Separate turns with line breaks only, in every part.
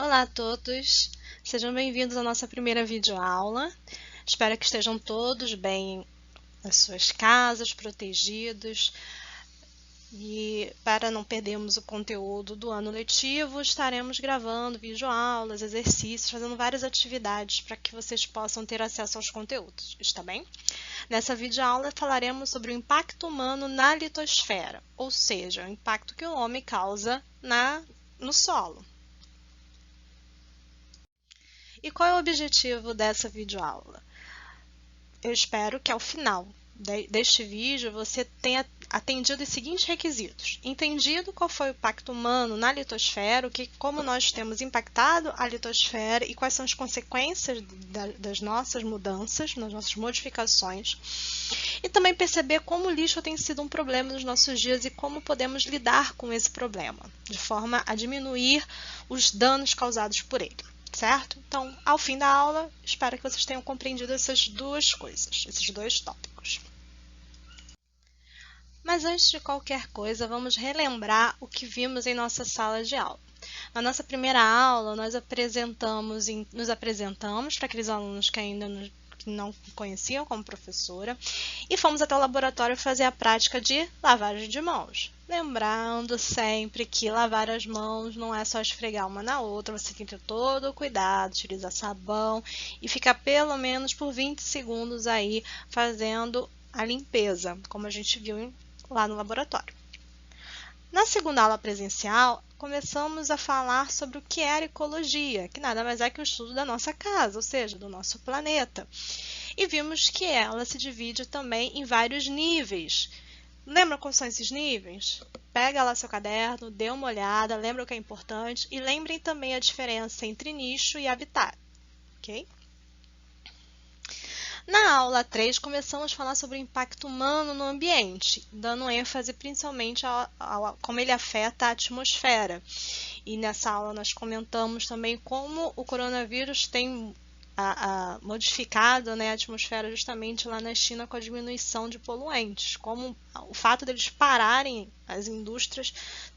Olá a todos, sejam bem-vindos à nossa primeira videoaula. Espero que estejam todos bem nas suas casas, protegidos. E para não perdermos o conteúdo do ano letivo, estaremos gravando videoaulas, exercícios, fazendo várias atividades para que vocês possam ter acesso aos conteúdos, está bem? Nessa videoaula falaremos sobre o impacto humano na litosfera, ou seja, o impacto que o homem causa no solo. E qual é o objetivo dessa videoaula? Eu espero que ao final deste vídeo você tenha atendido os seguintes requisitos. Entendido qual foi o impacto humano na litosfera, como nós temos impactado a litosfera e quais são as consequências das nossas mudanças, das nossas modificações. E também perceber como o lixo tem sido um problema nos nossos dias e como podemos lidar com esse problema, de forma a diminuir os danos causados por ele. Certo? Então, ao fim da aula, espero que vocês tenham compreendido essas duas coisas, esses dois tópicos. Mas antes de qualquer coisa, vamos relembrar o que vimos em nossa sala de aula. Na nossa primeira aula, nós nos apresentamos para aqueles alunos que ainda não conheciam como professora e fomos até o laboratório fazer a prática de lavagem de mãos. Lembrando sempre que lavar as mãos não é só esfregar uma na outra, você tem que ter todo o cuidado, utilizar sabão e ficar pelo menos por 20 segundos aí fazendo a limpeza, como a gente viu lá no laboratório. Na segunda aula presencial, começamos a falar sobre o que era ecologia, que nada mais é que o estudo da nossa casa, ou seja, do nosso planeta. E vimos que ela se divide também em vários níveis. Lembra quais são esses níveis? Pega lá seu caderno, dê uma olhada, lembra o que é importante e lembrem também a diferença entre nicho e habitat, ok? Na aula 3, começamos a falar sobre o impacto humano no ambiente, dando ênfase principalmente a como ele afeta a atmosfera. E nessa aula nós comentamos também como o coronavírus tem modificado, né, a atmosfera justamente lá na China com a diminuição de poluentes, como o fato deles pararem as indústrias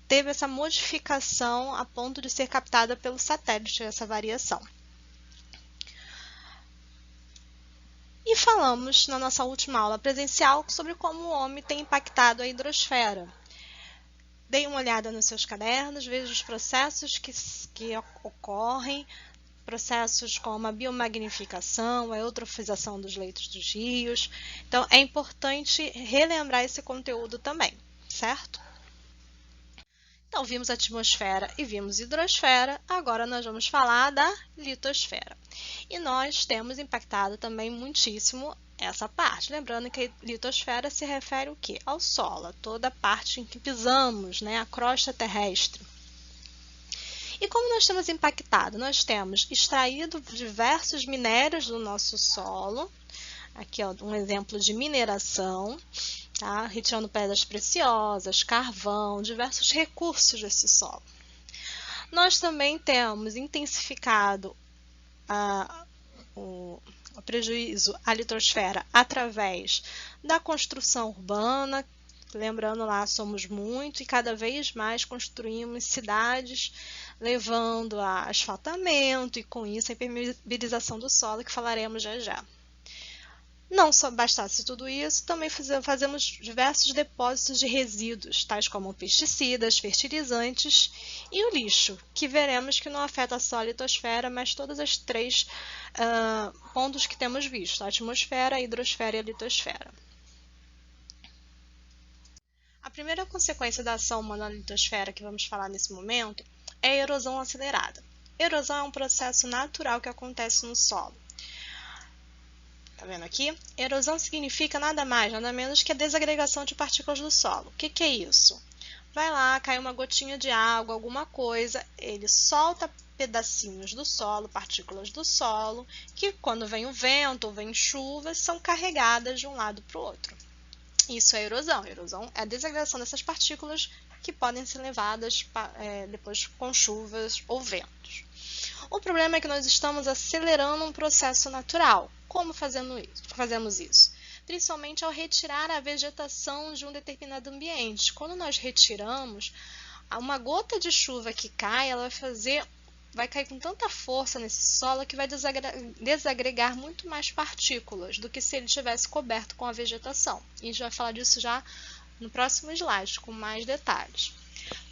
teve essa modificação a ponto de ser captada pelo satélite, essa variação. E falamos na nossa última aula presencial sobre como o homem tem impactado a hidrosfera. Deem uma olhada nos seus cadernos, veja os processos que ocorrem, processos como a biomagnificação, a eutrofização dos leitos dos rios. Então, é importante relembrar esse conteúdo também, certo? Então, vimos atmosfera e vimos hidrosfera, agora nós vamos falar da litosfera. E nós temos impactado também muitíssimo essa parte. Lembrando que a litosfera se refere ao quê? Ao solo, a toda a parte em que pisamos, né? A crosta terrestre. E como nós temos impactado? Nós temos extraído diversos minérios do nosso solo. Aqui, ó, um exemplo de mineração. Tá? Retirando pedras preciosas, carvão, diversos recursos desse solo. Nós também temos intensificado o prejuízo à litosfera através da construção urbana. Lembrando lá, somos muito e cada vez mais construímos cidades levando a asfaltamento e com isso a impermeabilização do solo, que falaremos já já. Não só bastasse tudo isso, também fazemos diversos depósitos de resíduos, tais como pesticidas, fertilizantes e o lixo, que veremos que não afeta só a litosfera, mas todos os três pontos que temos visto, a atmosfera, a hidrosfera e a litosfera. A primeira consequência da ação humana na litosfera que vamos falar nesse momento é a erosão acelerada. Erosão é um processo natural que acontece no solo. Tá vendo aqui? Erosão significa nada mais, nada menos que a desagregação de partículas do solo. O que é isso? Vai lá, cai uma gotinha de água, alguma coisa, ele solta pedacinhos do solo, partículas do solo, que quando vem o vento ou vem chuva, são carregadas de um lado para o outro. Isso é erosão. A erosão é a desagregação dessas partículas que podem ser levadas depois com chuvas ou ventos. O problema é que nós estamos acelerando um processo natural. Como fazemos isso? Principalmente ao retirar a vegetação de um determinado ambiente. Quando nós retiramos, uma gota de chuva que cai, ela vai fazer vai cair com tanta força nesse solo que vai desagregar muito mais partículas do que se ele tivesse coberto com a vegetação. E a gente vai falar disso já no próximo slide, com mais detalhes.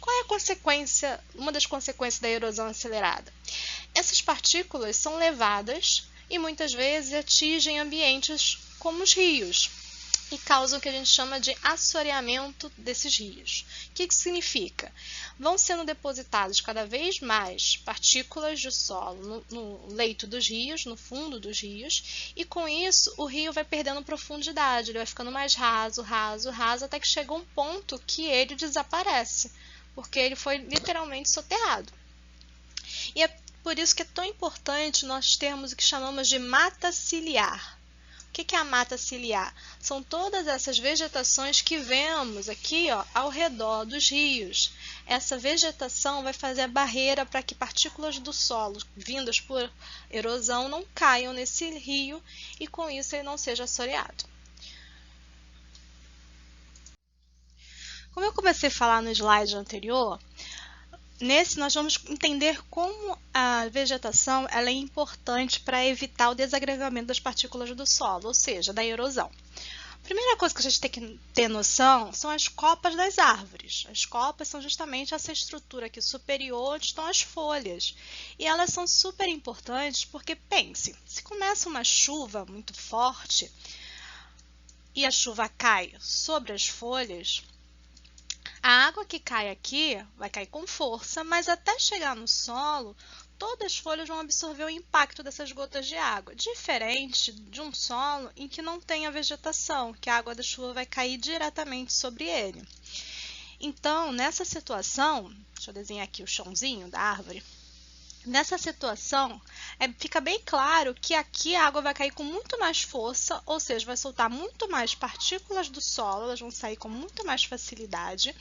Qual é a consequência, uma das consequências da erosão acelerada? Essas partículas são levadas e muitas vezes atingem ambientes como os rios e causam o que a gente chama de assoreamento desses rios. O que isso significa? Vão sendo depositadas cada vez mais partículas de solo no leito dos rios, no fundo dos rios, e com isso o rio vai perdendo profundidade, ele vai ficando mais raso, raso, raso, até que chega um ponto que ele desaparece, porque ele foi literalmente soterrado. E é por isso que é tão importante nós termos o que chamamos de mata ciliar. O que é a mata ciliar? São todas essas vegetações que vemos aqui, ó, ao redor dos rios. Essa vegetação vai fazer a barreira para que partículas do solo vindas por erosão não caiam nesse rio e com isso ele não seja assoreado. Como eu comecei a falar no slide anterior, nesse nós vamos entender como a vegetação ela é importante para evitar o desagregamento das partículas do solo, ou seja, da erosão. A primeira coisa que a gente tem que ter noção são as copas das árvores. As copas são justamente essa estrutura aqui superior onde estão as folhas. E elas são super importantes porque, pense, se começa uma chuva muito forte e a chuva cai sobre as folhas, a água que cai aqui vai cair com força, mas até chegar no solo, todas as folhas vão absorver o impacto dessas gotas de água, diferente de um solo em que não tem a vegetação, que a água da chuva vai cair diretamente sobre ele. Então, nessa situação, deixa eu desenhar aqui o chãozinho da árvore. Nessa situação, fica bem claro que aqui a água vai cair com muito mais força, ou seja, vai soltar muito mais partículas do solo, elas vão sair com muito mais facilidade,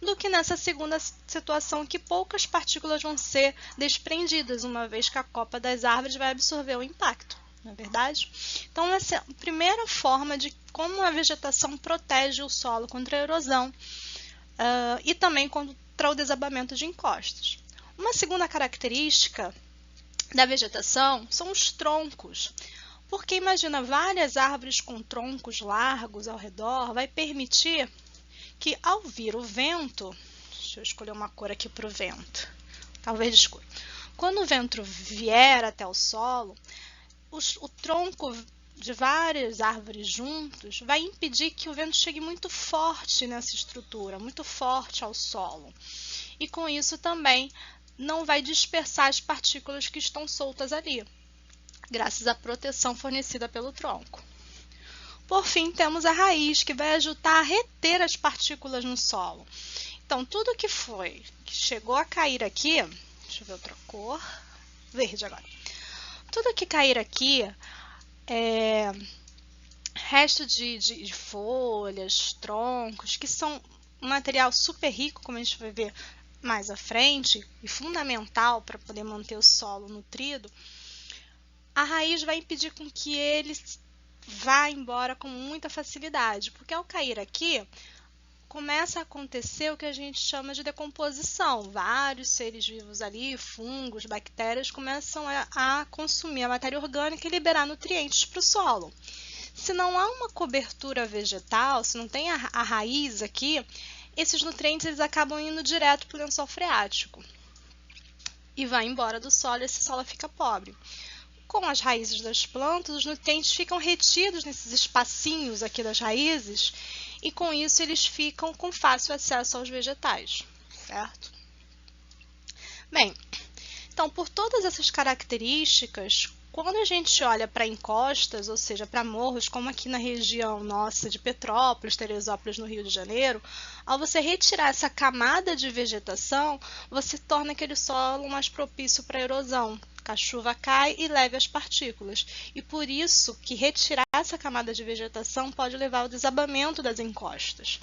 do que nessa segunda situação que poucas partículas vão ser desprendidas, uma vez que a copa das árvores vai absorver o impacto, não é verdade? Então, essa é a primeira forma de como a vegetação protege o solo contra a erosão e também contra o desabamento de encostas. Uma segunda característica da vegetação são os troncos, porque imagina várias árvores com troncos largos ao redor, vai permitir que ao vir o vento, deixa eu escolher uma cor aqui para o vento, talvez escuro. Quando o vento vier até o solo, o tronco de várias árvores juntos vai impedir que o vento chegue muito forte nessa estrutura, muito forte ao solo. E com isso também não vai dispersar as partículas que estão soltas ali, graças à proteção fornecida pelo tronco. Por fim, temos a raiz, que vai ajudar a reter as partículas no solo. Então, tudo que chegou a cair aqui, deixa eu ver outra cor, verde agora. Tudo que cair aqui, resto de folhas, troncos, que são um material super rico, como a gente vai ver mais à frente, e fundamental para poder manter o solo nutrido, a raiz vai impedir com que ele vá embora com muita facilidade, porque ao cair aqui, começa a acontecer o que a gente chama de decomposição. Vários seres vivos ali, fungos, bactérias, começam a consumir a matéria orgânica e liberar nutrientes para o solo. Se não há uma cobertura vegetal, se não tem a raiz aqui, esses nutrientes eles acabam indo direto para o lençol freático e vai embora do solo e esse solo fica pobre. Com as raízes das plantas, os nutrientes ficam retidos nesses espacinhos aqui das raízes e com isso eles ficam com fácil acesso aos vegetais, certo? Bem, então por todas essas características, quando a gente olha para encostas, ou seja, para morros, como aqui na região nossa de Petrópolis, Teresópolis, no Rio de Janeiro, ao você retirar essa camada de vegetação, você torna aquele solo mais propício para erosão. A chuva cai e leva as partículas. E por isso que retirar essa camada de vegetação pode levar ao desabamento das encostas.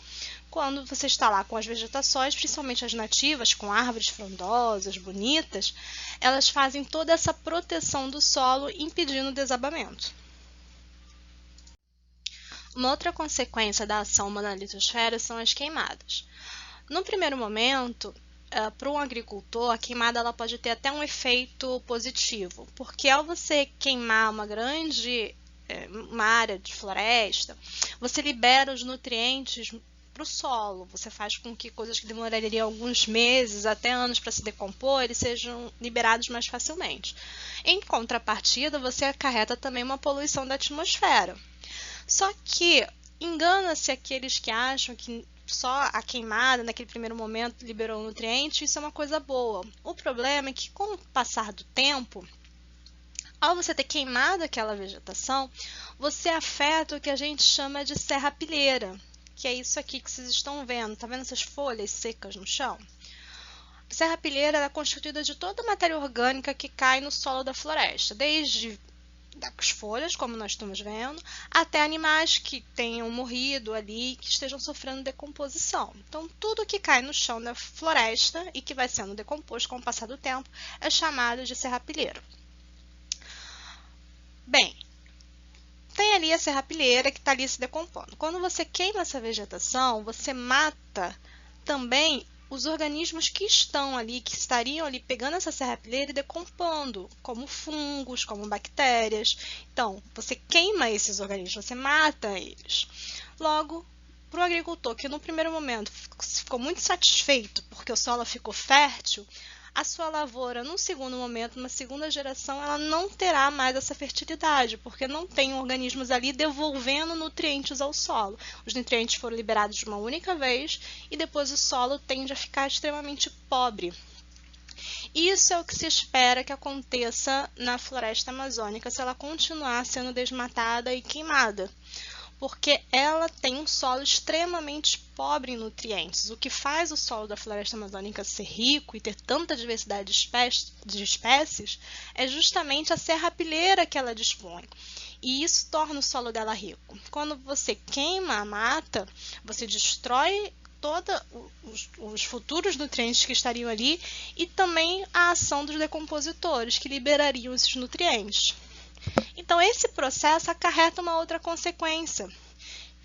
Quando você está lá com as vegetações, principalmente as nativas, com árvores frondosas, bonitas, elas fazem toda essa proteção do solo, impedindo o desabamento. Uma outra consequência da ação humana na litosfera são as queimadas. No primeiro momento, para um agricultor, a queimada ela pode ter até um efeito positivo, porque ao você queimar uma área de floresta, você libera os nutrientes para o solo, você faz com que coisas que demorariam alguns meses até anos para se decompor, eles sejam liberados mais facilmente. Em contrapartida, você acarreta também uma poluição da atmosfera. Só que engana-se aqueles que acham que só a queimada, naquele primeiro momento, liberou nutrientes, isso é uma coisa boa. O problema é que, com o passar do tempo, ao você ter queimado aquela vegetação, você afeta o que a gente chama de serrapilheira, que é isso aqui que vocês estão vendo. Tá vendo essas folhas secas no chão? A serrapilheira é constituída de toda a matéria orgânica que cai no solo da floresta, desde das folhas, como nós estamos vendo, até animais que tenham morrido ali, que estejam sofrendo decomposição. Então, tudo que cai no chão da floresta e que vai sendo decomposto com o passar do tempo é chamado de serrapilheira. Bem, tem ali a serrapilheira que está ali se decompondo. Quando você queima essa vegetação, você mata também os organismos que estão ali, que estariam ali pegando essa serrapilheira e decompondo, como fungos, como bactérias. Então, você queima esses organismos, você mata eles. Logo, para o agricultor que no primeiro momento ficou muito satisfeito porque o solo ficou fértil, a sua lavoura, num segundo momento, numa segunda geração, ela não terá mais essa fertilidade, porque não tem organismos ali devolvendo nutrientes ao solo. Os nutrientes foram liberados de uma única vez e depois o solo tende a ficar extremamente pobre. Isso é o que se espera que aconteça na floresta amazônica se ela continuar sendo desmatada e queimada, porque ela tem um solo extremamente pobre em nutrientes. O que faz o solo da floresta amazônica ser rico e ter tanta diversidade de espécies é justamente a serrapilheira que ela dispõe. E isso torna o solo dela rico. Quando você queima a mata, você destrói todos os futuros nutrientes que estariam ali e também a ação dos decompositores, que liberariam esses nutrientes. Então, esse processo acarreta uma outra consequência,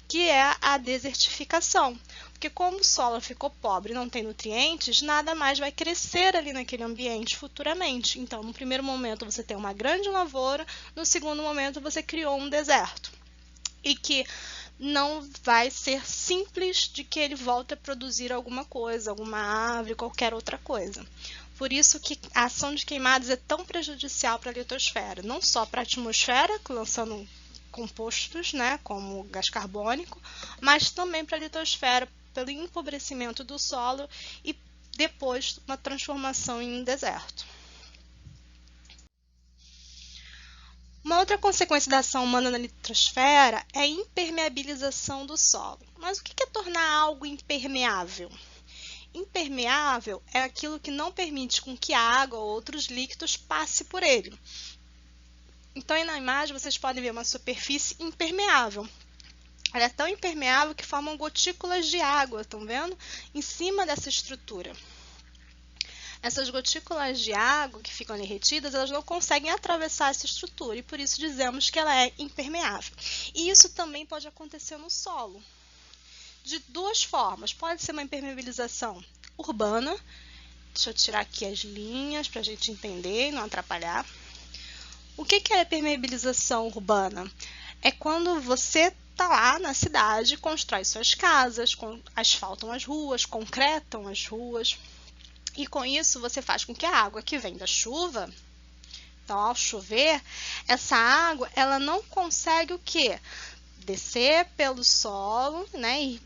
que é a desertificação. Porque como o solo ficou pobre e não tem nutrientes, nada mais vai crescer ali naquele ambiente futuramente. Então, no primeiro momento, você tem uma grande lavoura, no segundo momento, você criou um deserto. E que não vai ser simples de que ele volte a produzir alguma coisa, alguma árvore, qualquer outra coisa. Por isso que a ação de queimadas é tão prejudicial para a litosfera, não só para a atmosfera, lançando compostos, né, como gás carbônico, mas também para a litosfera, pelo empobrecimento do solo e depois uma transformação em um deserto. Uma outra consequência da ação humana na litosfera é a impermeabilização do solo. Mas o que é tornar algo impermeável? Impermeável é aquilo que não permite com que a água ou outros líquidos passe por ele. Então, aí na imagem, vocês podem ver uma superfície impermeável. Ela é tão impermeável que formam gotículas de água, estão vendo? Em cima dessa estrutura. Essas gotículas de água que ficam ali retidas, elas não conseguem atravessar essa estrutura e por isso dizemos que ela é impermeável. E isso também pode acontecer no solo. De duas formas. Pode ser uma impermeabilização urbana. Deixa eu tirar aqui as linhas para a gente entender e não atrapalhar. O que é a impermeabilização urbana? É quando você está lá na cidade, constrói suas casas, asfaltam as ruas, concretam as ruas. E com isso você faz com que a água que vem da chuva, então ao chover, essa água ela não consegue o quê? Descer pelo solo, né, e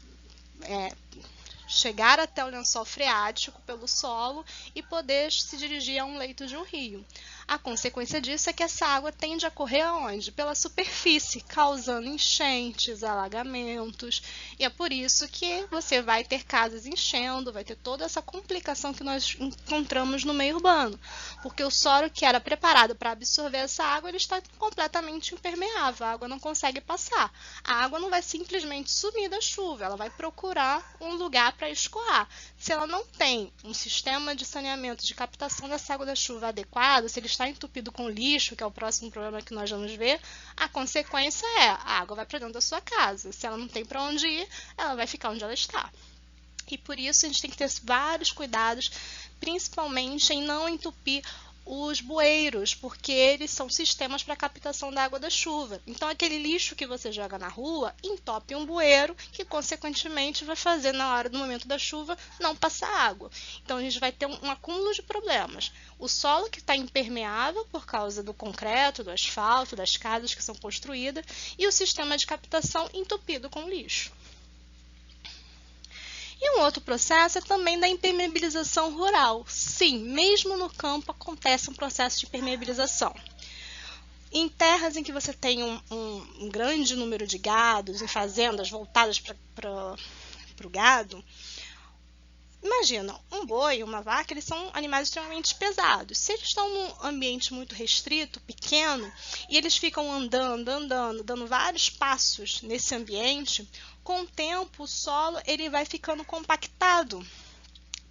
chegar até o lençol freático pelo solo e poder se dirigir a um leito de um rio. A consequência disso é que essa água tende a correr aonde? Pela superfície, causando enchentes, alagamentos. E é por isso que você vai ter casas enchendo, vai ter toda essa complicação que nós encontramos no meio urbano. Porque o solo que era preparado para absorver essa água, ele está completamente impermeável, a água não consegue passar. A água não vai simplesmente sumir da chuva, ela vai procurar um lugar para escoar. Se ela não tem um sistema de saneamento, de captação dessa água da chuva adequado, se ele está entupido com lixo, que é o próximo problema que nós vamos ver, a consequência é a água vai para dentro da sua casa. Se ela não tem para onde ir, ela vai ficar onde ela está. E por isso a gente tem que ter vários cuidados, principalmente em não entupir os bueiros, porque eles são sistemas para captação da água da chuva. Então, aquele lixo que você joga na rua entope um bueiro que, consequentemente, vai fazer, na hora do momento da chuva, não passar água. Então, a gente vai ter um acúmulo de problemas. O solo que está impermeável por causa do concreto, do asfalto, das casas que são construídas, e o sistema de captação entupido com lixo. E um outro processo é também da impermeabilização rural. Sim, mesmo no campo acontece um processo de impermeabilização. Em terras em que você tem um grande número de gados, em fazendas voltadas para o gado, imagina, um boi, uma vaca, eles são animais extremamente pesados. Se eles estão num ambiente muito restrito, pequeno, e eles ficam andando, dando vários passos nesse ambiente, com o tempo o solo ele vai ficando compactado.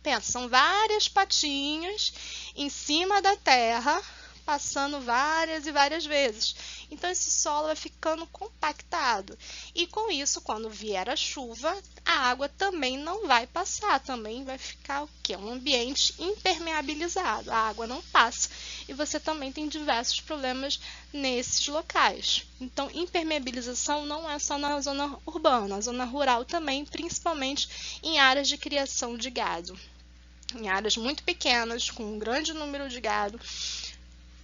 Pensa, são várias patinhas em cima da terra, passando várias e várias vezes. Então, esse solo vai ficando compactado. E com isso, quando vier a chuva, a água também não vai passar. Também vai ficar o quê? Um ambiente impermeabilizado. A água não passa. E você também tem diversos problemas nesses locais. Então, impermeabilização não é só na zona urbana. Na zona rural também, principalmente em áreas de criação de gado. Em áreas muito pequenas, com um grande número de gado,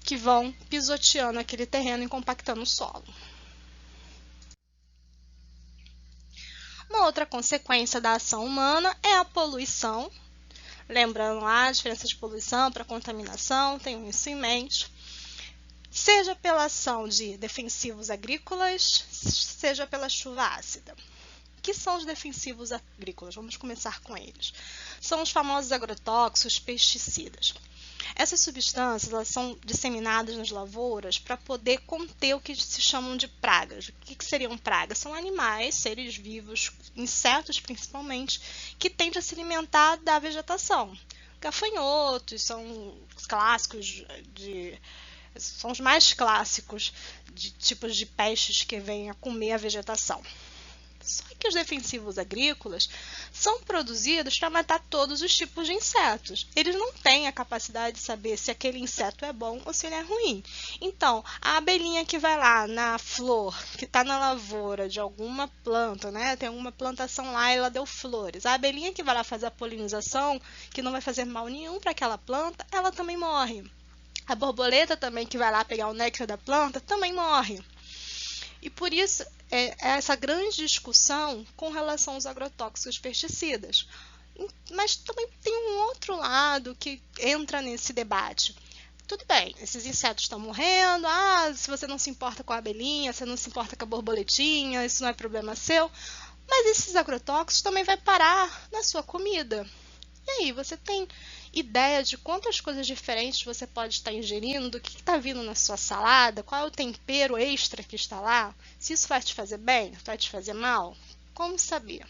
que vão pisoteando aquele terreno e compactando o solo. Uma outra consequência da ação humana é a poluição. Lembrando lá a diferença de poluição para contaminação, tenham isso em mente. Seja pela ação de defensivos agrícolas, seja pela chuva ácida. O que são os defensivos agrícolas? Vamos começar com eles. São os famosos agrotóxicos, pesticidas. Essas substâncias elas são disseminadas nas lavouras para poder conter o que se chamam de pragas. O que seriam pragas? São animais, seres vivos, insetos principalmente, que tendem a se alimentar da vegetação. Gafanhotos são os clássicos são os mais clássicos de tipos de peixes que vêm a comer a vegetação. Só que os defensivos agrícolas são produzidos para matar todos os tipos de insetos. Eles não têm a capacidade de saber se aquele inseto é bom ou se ele é ruim. Então, a abelhinha que vai lá na flor, que está na lavoura de alguma planta, né? Tem uma plantação lá e ela deu flores. A abelhinha que vai lá fazer a polinização, que não vai fazer mal nenhum para aquela planta, ela também morre. A borboleta também que vai lá pegar o néctar da planta também morre. E por isso, essa grande discussão com relação aos agrotóxicos pesticidas. Mas também tem um outro lado que entra nesse debate. Tudo bem, esses insetos estão morrendo, se você não se importa com a abelhinha, você não se importa com a borboletinha, isso não é problema seu. Mas esses agrotóxicos também vai parar na sua comida. E aí, você tem ideia de quantas coisas diferentes você pode estar ingerindo, do que está vindo na sua salada, qual é o tempero extra que está lá, se isso vai te fazer bem, vai te fazer mal? Como saber?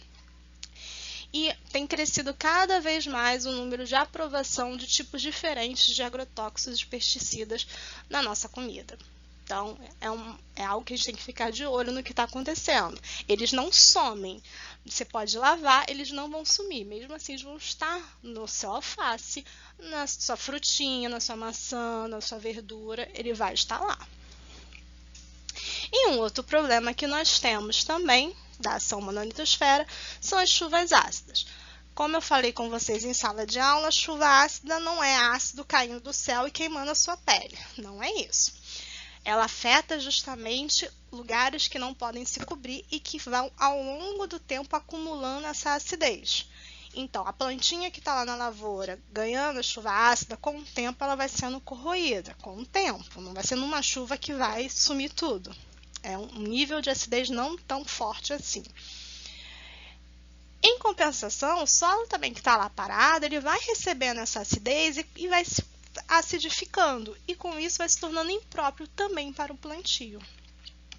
E tem crescido cada vez mais o número de aprovação de tipos diferentes de agrotóxicos e pesticidas na nossa comida. Então, é algo que a gente tem que ficar de olho no que está acontecendo. Eles não somem. Você pode lavar, eles não vão sumir. Mesmo assim, eles vão estar no seu alface, na sua frutinha, na sua maçã, na sua verdura. Ele vai estar lá. E um outro problema que nós temos também, da ação humana na litosfera, são as chuvas ácidas. Como eu falei com vocês em sala de aula, a chuva ácida não é ácido caindo do céu e queimando a sua pele. Não é isso. Ela afeta justamente lugares que não podem se cobrir e que vão, ao longo do tempo, acumulando essa acidez. Então, a plantinha que está lá na lavoura, ganhando a chuva ácida, com o tempo ela vai sendo corroída, com o tempo. Não vai ser numa chuva que vai sumir tudo. É um nível de acidez não tão forte assim. Em compensação, o solo também que está lá parado, ele vai recebendo essa acidez e vai se acidificando, e com isso vai se tornando impróprio também para o plantio.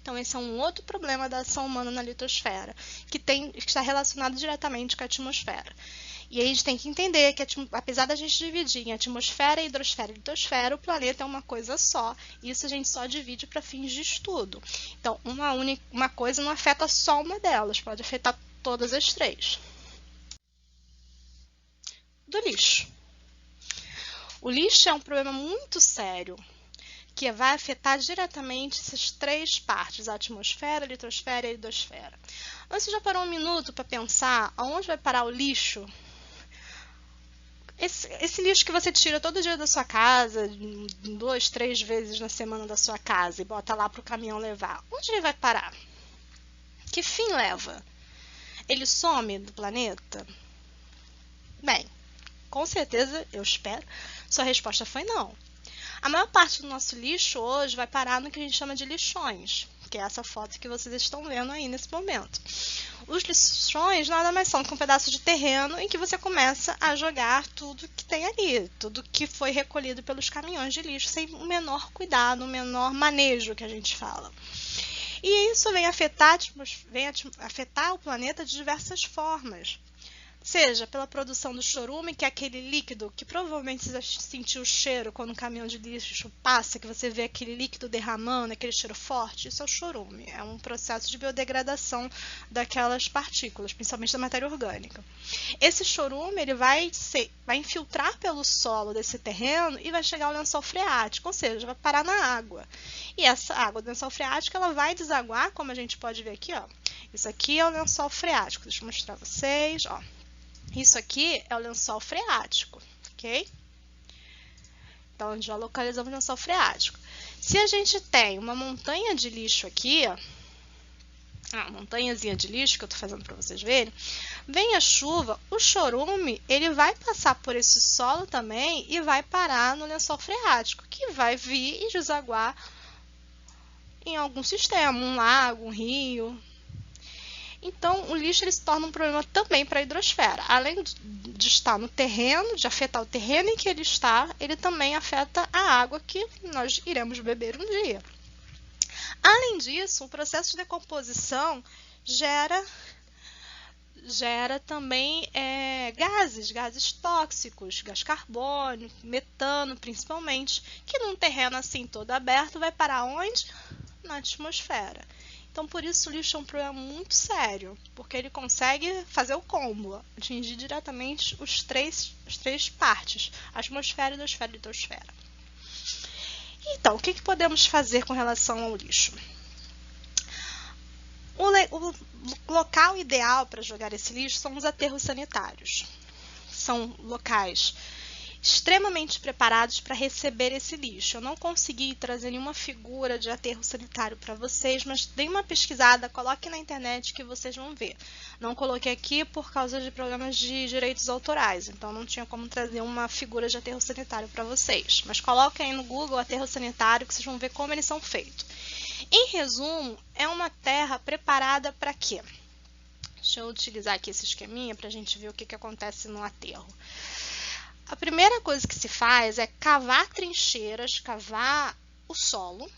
Então, esse é um outro problema da ação humana na litosfera, que está relacionado diretamente com a atmosfera. E aí a gente tem que entender que, apesar da gente dividir em atmosfera, hidrosfera e litosfera, o planeta é uma coisa só. Isso a gente só divide para fins de estudo. Então, uma coisa não afeta só uma delas, pode afetar todas as três. do lixo. O lixo é um problema muito sério, que vai afetar diretamente essas três partes, a atmosfera, a litosfera e a hidrosfera. Mas você já parou um minuto para pensar aonde vai parar o lixo? Esse lixo que você tira todo dia da sua casa, 2, 3 vezes na semana da sua casa e bota lá para o caminhão levar, onde ele vai parar? Que fim leva? Ele some do planeta? Bem, com certeza, eu espero, sua resposta foi não. A maior parte do nosso lixo hoje vai parar no que a gente chama de lixões, que é essa foto que vocês estão vendo aí nesse momento. Os lixões nada mais são que um pedaço de terreno em que você começa a jogar tudo que tem ali, tudo que foi recolhido pelos caminhões de lixo, sem o menor cuidado, o menor manejo que a gente fala. E isso vem afetar o planeta de diversas formas. Seja pela produção do chorume, que é aquele líquido que provavelmente você já sentiu o cheiro quando um caminhão de lixo passa, que você vê aquele líquido derramando, aquele cheiro forte. Isso é o chorume, é um processo de biodegradação daquelas partículas, principalmente da matéria orgânica. Esse chorume ele vai infiltrar pelo solo desse terreno e vai chegar ao lençol freático, ou seja, vai parar na água. E essa água do lençol freático ela vai desaguar, como a gente pode ver aqui, ó. Isso aqui é o lençol freático, deixa eu mostrar para vocês, ó. Isso aqui é o lençol freático, ok? Então, já localizamos o lençol freático. Se a gente tem uma montanha de lixo aqui, ó, a montanhazinha de lixo que eu estou fazendo para vocês verem, vem a chuva, o chorume ele vai passar por esse solo também e vai parar no lençol freático, que vai vir e desaguar em algum sistema, um lago, um rio. Então, o lixo ele se torna um problema também para a hidrosfera. Além de estar no terreno, de afetar o terreno em que ele está, ele também afeta a água que nós iremos beber um dia. Além disso, o processo de decomposição gera também gases tóxicos, gás carbônico, metano principalmente, que num terreno assim todo aberto vai parar onde? Na atmosfera. Então, por isso, o lixo é um problema muito sério, porque ele consegue fazer o combo, atingir diretamente as três partes, atmosfera, hidrosfera e litosfera. Então, o que podemos fazer com relação ao lixo? O local ideal para jogar esse lixo são os aterros sanitários. São locais extremamente preparados para receber esse lixo. Eu não consegui trazer nenhuma figura de aterro sanitário para vocês, mas deem uma pesquisada, coloque na internet que vocês vão ver. Não coloquei aqui por causa de problemas de direitos autorais, então não tinha como trazer uma figura de aterro sanitário para vocês. Mas coloquem aí no Google aterro sanitário que vocês vão ver como eles são feitos. Em resumo, é uma terra preparada para quê? Deixa eu utilizar aqui esse esqueminha para a gente ver o que acontece no aterro. A primeira coisa que se faz é cavar trincheiras, cavar o solo.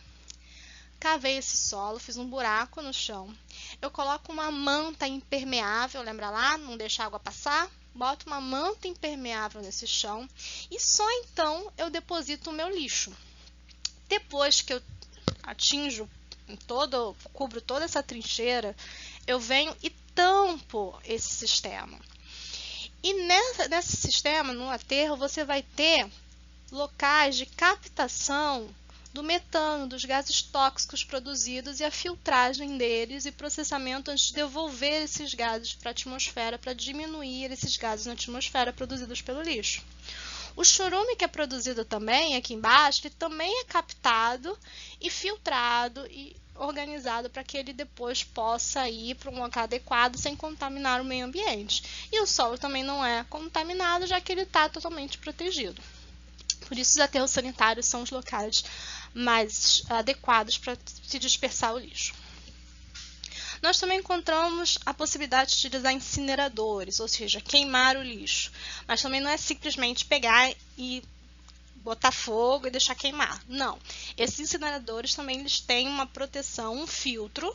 Cavei esse solo, fiz um buraco no chão. Eu coloco uma manta impermeável, lembra lá? Não deixa a água passar? Boto uma manta impermeável nesse chão e só então eu deposito o meu lixo. Depois que eu cubro toda essa trincheira, eu venho e tampo esse sistema. E nesse sistema, no aterro, você vai ter locais de captação do metano, dos gases tóxicos produzidos e a filtragem deles e processamento antes de devolver esses gases para a atmosfera, para diminuir esses gases na atmosfera produzidos pelo lixo. O chorume que é produzido também, aqui embaixo, ele também é captado e filtrado e organizado para que ele depois possa ir para um local adequado sem contaminar o meio ambiente. E o solo também não é contaminado, já que ele está totalmente protegido. Por isso, os aterros sanitários são os locais mais adequados para se dispersar o lixo. Nós também encontramos a possibilidade de utilizar incineradores, ou seja, queimar o lixo. Mas também não é simplesmente pegar e botar fogo e deixar queimar. Não. Esses incineradores também eles têm uma proteção, um filtro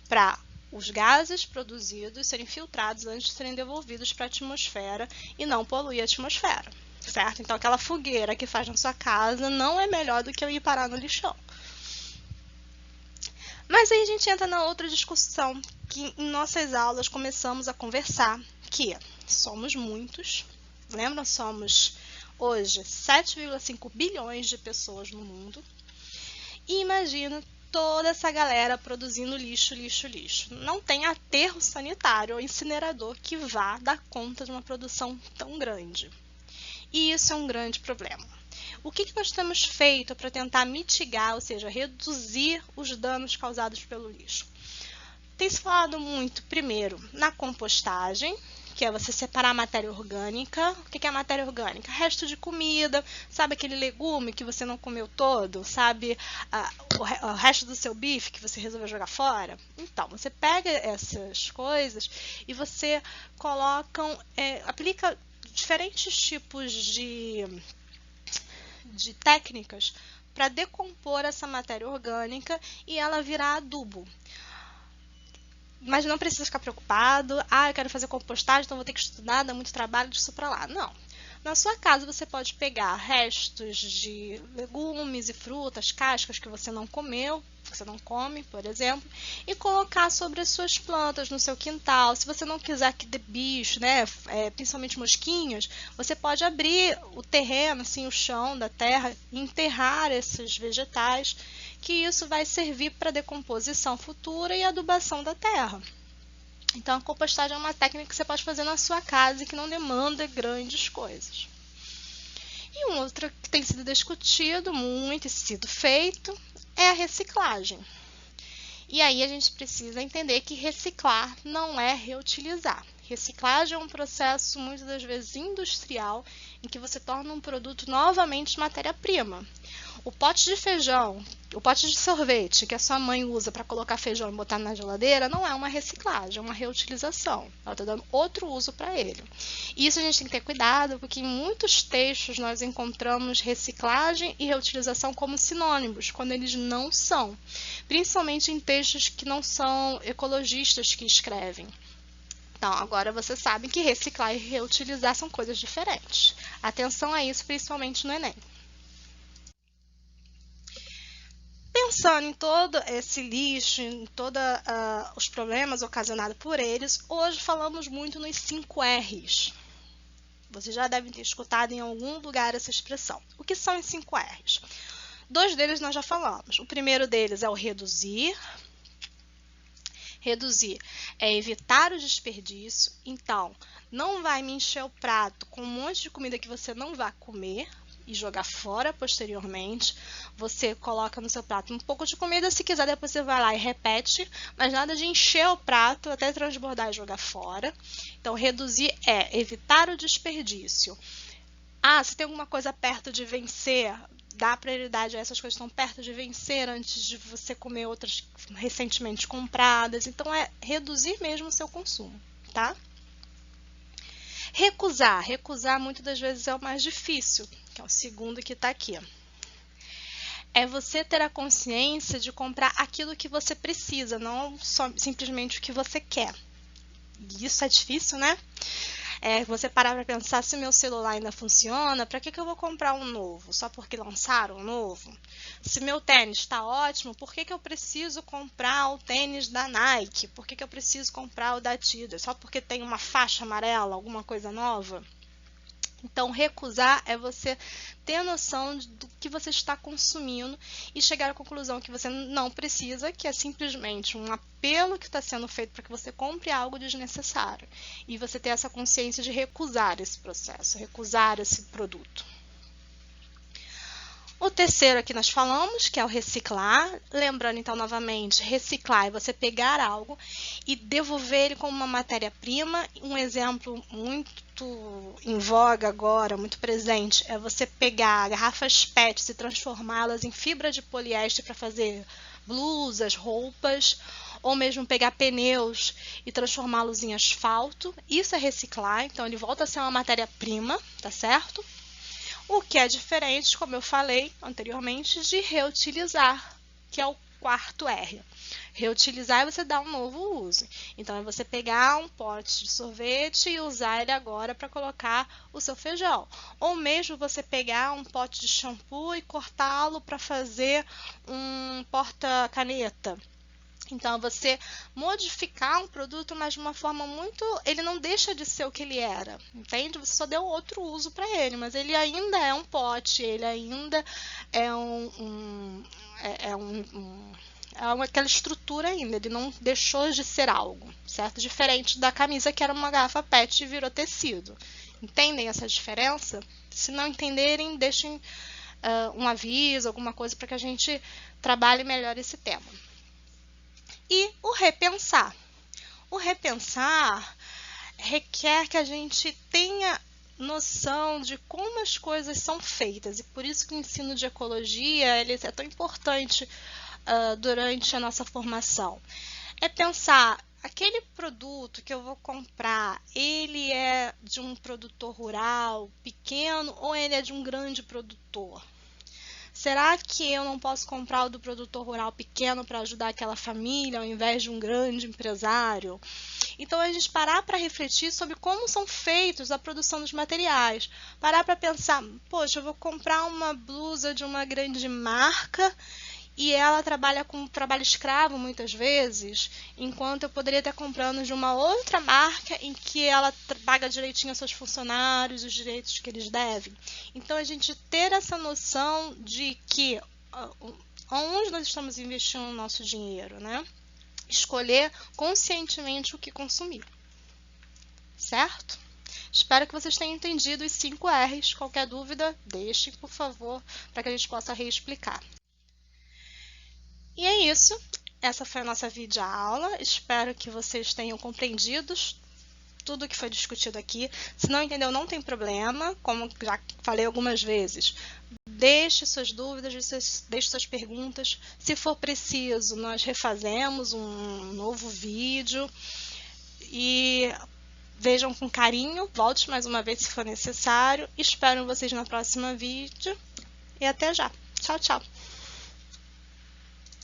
para os gases produzidos serem filtrados antes de serem devolvidos para a atmosfera e não poluir a atmosfera. Certo? Então, aquela fogueira que faz na sua casa não é melhor do que eu ir parar no lixão. Mas aí a gente entra na outra discussão que em nossas aulas começamos a conversar, que somos muitos, Lembram? Somos hoje 7,5 bilhões de pessoas no mundo. E imagina toda essa galera produzindo lixo, lixo, lixo. Não tem aterro sanitário ou incinerador que vá dar conta de uma produção tão grande. E isso é um grande problema. O que nós temos feito para tentar mitigar, ou seja, reduzir os danos causados pelo lixo? Tem se falado muito, primeiro, na compostagem, que é você separar a matéria orgânica. O que é a matéria orgânica? Resto de comida, sabe aquele legume que você não comeu todo? Sabe o resto do seu bife que você resolveu jogar fora? Então, você pega essas coisas e você aplica diferentes tipos de técnicas para decompor essa matéria orgânica e ela virar adubo. Mas não precisa ficar preocupado, eu quero fazer compostagem, então vou ter que estudar, dá muito trabalho disso para lá. Não. Na sua casa você pode pegar restos de legumes e frutas, cascas que você não comeu, que você não come, por exemplo, e colocar sobre as suas plantas no seu quintal. Se você não quiser que dê bicho, né, principalmente mosquinhos, você pode abrir o terreno, assim, o chão da terra, e enterrar esses vegetais, que isso vai servir para decomposição futura e adubação da terra. Então, a compostagem é uma técnica que você pode fazer na sua casa e que não demanda grandes coisas. E um outro que tem sido discutido muito e sido feito é a reciclagem. E aí a gente precisa entender que reciclar não é reutilizar. Reciclagem é um processo muitas das vezes industrial em que você torna um produto novamente matéria-prima. O pote de feijão, o pote de sorvete que a sua mãe usa para colocar feijão e botar na geladeira não é uma reciclagem, é uma reutilização. Ela está dando outro uso para ele. E isso a gente tem que ter cuidado, porque em muitos textos nós encontramos reciclagem e reutilização como sinônimos, quando eles não são. Principalmente em textos que não são ecologistas que escrevem. Então, agora você sabe que reciclar e reutilizar são coisas diferentes. Atenção a isso, principalmente no Enem. Pensando em todo esse lixo, em todos os problemas ocasionados por eles, hoje falamos muito nos 5 R's. Vocês já devem ter escutado em algum lugar essa expressão. O que são os 5 R's? 2 deles nós já falamos. O primeiro deles é o reduzir. Reduzir é evitar o desperdício. Então, não vai me encher o prato com um monte de comida que você não vai comer e jogar fora posteriormente. Você coloca no seu prato um pouco de comida, se quiser depois você vai lá e repete, mas nada de encher o prato até transbordar e jogar fora. Então, reduzir é evitar o desperdício. Se tem alguma coisa perto de vencer, dá prioridade a essas coisas que estão perto de vencer antes de você comer outras recentemente compradas. Então, é reduzir mesmo o seu consumo, tá? Recusar. Recusar muitas das vezes é o mais difícil, que é o segundo que está aqui. É você ter a consciência de comprar aquilo que você precisa, não só simplesmente o que você quer. E isso é difícil, né? Você parar para pensar, se o meu celular ainda funciona, para que eu vou comprar um novo? Só porque lançaram um novo? Se meu tênis está ótimo, por que eu preciso comprar o tênis da Nike? Por que eu preciso comprar o da Adidas? Só porque tem uma faixa amarela, alguma coisa nova? Então, recusar é você ter a noção do que você está consumindo e chegar à conclusão que você não precisa, que é simplesmente um apelo que está sendo feito para que você compre algo desnecessário. E você ter essa consciência de recusar esse processo, recusar esse produto. O terceiro aqui nós falamos, que é o reciclar. Lembrando, então, novamente, reciclar é você pegar algo e devolver ele como uma matéria-prima. Um exemplo muito em voga agora, muito presente, é você pegar garrafas PET e transformá-las em fibra de poliéster para fazer blusas, roupas, ou mesmo pegar pneus e transformá-los em asfalto. Isso é reciclar, então ele volta a ser uma matéria-prima, tá certo? O que é diferente, como eu falei anteriormente, de reutilizar, que é o quarto R. Reutilizar é você dar um novo uso. Então, é você pegar um pote de sorvete e usar ele agora para colocar o seu feijão. Ou mesmo você pegar um pote de shampoo e cortá-lo para fazer um porta-caneta. Então, você modificar um produto, mas de uma forma muito... Ele não deixa de ser o que ele era, entende? Você só deu outro uso para ele, mas ele ainda é um pote, ele ainda é aquela estrutura ainda, ele não deixou de ser algo, certo? Diferente da camisa que era uma garrafa PET e virou tecido. Entendem essa diferença? Se não entenderem, deixem um aviso, alguma coisa para que a gente trabalhe melhor esse tema. E o repensar. O repensar requer que a gente tenha noção de como as coisas são feitas, e por isso que o ensino de ecologia ele é tão importante durante a nossa formação. É pensar, aquele produto que eu vou comprar, ele é de um produtor rural pequeno ou ele é de um grande produtor? Será que eu não posso comprar o do produtor rural pequeno para ajudar aquela família ao invés de um grande empresário? Então, a gente parar para refletir sobre como são feitos a produção dos materiais. Parar para pensar, poxa, eu vou comprar uma blusa de uma grande marca e ela trabalha com trabalho escravo muitas vezes, enquanto eu poderia estar comprando de uma outra marca em que ela paga direitinho aos seus funcionários, os direitos que eles devem. Então, a gente ter essa noção de que onde nós estamos investindo o nosso dinheiro, né? Escolher conscientemente o que consumir, certo? Espero que vocês tenham entendido os 5 R's. Qualquer dúvida, deixem, por favor, para que a gente possa reexplicar. E é isso. Essa foi a nossa videoaula. Espero que vocês tenham compreendido tudo que foi discutido aqui. Se não entendeu, não tem problema. Como já falei algumas vezes, deixe suas dúvidas, deixe suas perguntas. Se for preciso, nós refazemos um novo vídeo. E vejam com carinho. Volte mais uma vez se for necessário. Espero vocês no próximo vídeo. E até já. Tchau, tchau.